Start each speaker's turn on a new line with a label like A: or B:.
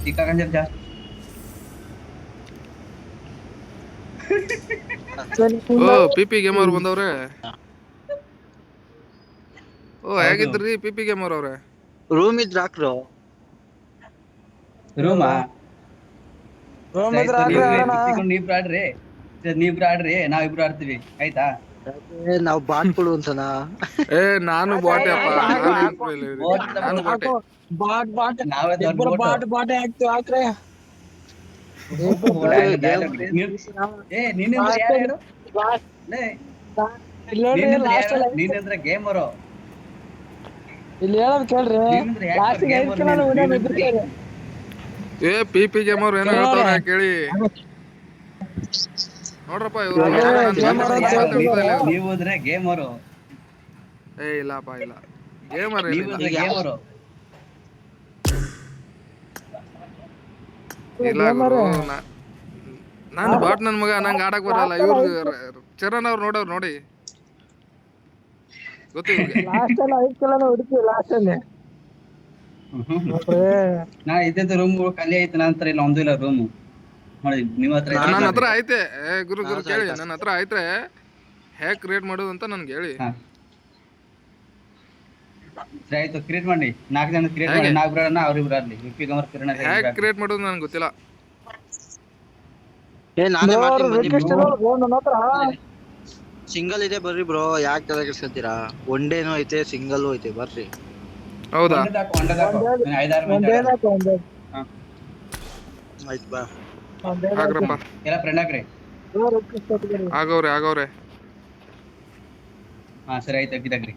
A: ತಿಕ್ಕಾಕಂಜ ಜಾಸ್ತಿ
B: ಓ ಪಿಪಿ ಗೇಮರ್ ಬಂದವ್ರೆ. ಓ ಹೇಗಿದ್ರಿ ಪಿಪಿ ಗೇಮರ್ ಅವ್ರೆ?
C: ರೂಮ್ ಇದ್ರ ಹಾಕ್ರು.
A: ರೂಮಾ
D: ರೂಮ್ ಇದ್ರ ಹಾಕ್ರಿ ಆಡೋಣ.
A: ನೀವಿಬ್ರು ಆಡ್ರಿ, ನೀವಿಬ್ರು ಆಡ್ರಿ, ನಾವಿಬ್ರು ಆಡ್ತೀವಿ ಆಯ್ತಾ?
C: ನಾವ್ ಬಾಟ್ಗಳು ಅಂತನಾ?
B: ಏ ನಾನು ಬಾಟೆ ಅಪ್ಪ, ನಾನು ಬಾಟೆ.
D: ಬಾಟ್
A: ನಾವೇ ದೊಡ್ಡ
D: ಇಬ್ಬರು
A: ಬೋಟು.
D: ಬಾಟ್ ಹಾಕ್ತಿವಿ ಹಾಕ್ರಿ.
A: ನೀನಿಂದ್ರ ಯಾರು ಹೇಳು? ನೀನಂದ್ರ ಗೇಮರು.
D: ಇಲ್ಲಿ ಹೇಳೋದ್ ಕೇಳ್ರಿ. ಲಾಸ್ಟಿಗೆ 5 ಕಿಲೋ ವಿಡಿಯೋ ಇದ್ದಿರ್ತಾರೆ.
B: ಏ ಪಿಪಿ ಗೇಮರ್ ಏನೋ ಹೇಳ್ತಾವ್ರೆ ಕೇಳಿ. ನೋಡ್ರಪ್ಪ ಇವ್ರು
A: ನೀವು ಹೋದ್ರೆ ಗೇಮರು.
B: ಏ ಇಲ್ಲಪ್ಪ ಇಲ್ಲ, ಗೇಮರ್
A: ಗೇಮರು
B: ಇಲ್ಲ ಗುರು. ನಾನು ಬಾಟ್ ನನ್ ಮಗ, ನಂಗೆ ಆಡಕ್ ಬರಲ್ಲ. ಇವ್ರು ಚರಣ್ ಅವ್ರು ನೋಡವ್ರು ನೋಡಿ ಗೊತ್ತು ಇವ್ರಿಗೆ.
D: ಲಾಸ್ಟ್ ಅಲ್ಲಿ 5 ಕಿಲೋ ಹೊಡಿತೀವಿ ಲಾಸ್ಟ್ ಅಲ್ಲಿ.
A: ನಾ ಇದ್ದಿದ್ದು ರೂಮ್ ಖಾಲಿ ಆಯ್ತು. ನಂತರ ಇಲ್ಲ ಒಂದು ಇಲ್ಲ ರೂಮ್ ನೋಡಿ ನಿಮ್ಮ ಹತ್ರ.
B: ನನ್ನ ಹತ್ರ ಐತೆ. ಗುರು ಕೇಳಿ, ನನ್ನ ಹತ್ರ ಐತೆ. ಹೇಗ್ ಕ್ರಿಯೇಟ್ ಮಾಡೋದು ಅಂತ ನನ್ಗೆ ಹೇಳಿ.
A: ಸರಿ ಆಯ್ತು, ಕ್ರಿಯೇಟ್ ಮಾಡಿ. 4 ಜನ ಕ್ರಿಯೇಟ್ ಮಾಡಿ, 4 ಬರೋಣ, ಅವ್ರಿಬ್ರು ಆಡ್ಲಿ.
B: ಹೇಗ್ ಕ್ರಿಯೇಟ್ ಮಾಡೋದು ನನ್ಗೆ ಗೊತ್ತಿಲ್ಲ.
C: ಸಿಂಗಲ್ ಇದೆ ಬರ್ರಿ ಬ್ರೋ, ಯಾಕೆ ತಲೆ ಕೆಡ್ಸ್ಕೊತೀರಾ? ಒನ್ ಡೇನೂ ಐತೆ, ಸಿಂಗಲ್ ಐತೆ, ಬರ್ರಿ.
B: ಹೌದಾ?
C: ಆಯ್ತು ಬಾ.
B: ಆಗ್ರಪ್ಪ,
A: ಎಲ್ಲ ಫ್ರೆಂಡ್ ಹಾಕ್ರಿ.
B: ಆಗವ್ರೆ.
A: ಹಾ ಸರಿ ಆಯ್ತು, ಅಗ್ಗಿದಾಗ್ರಿ.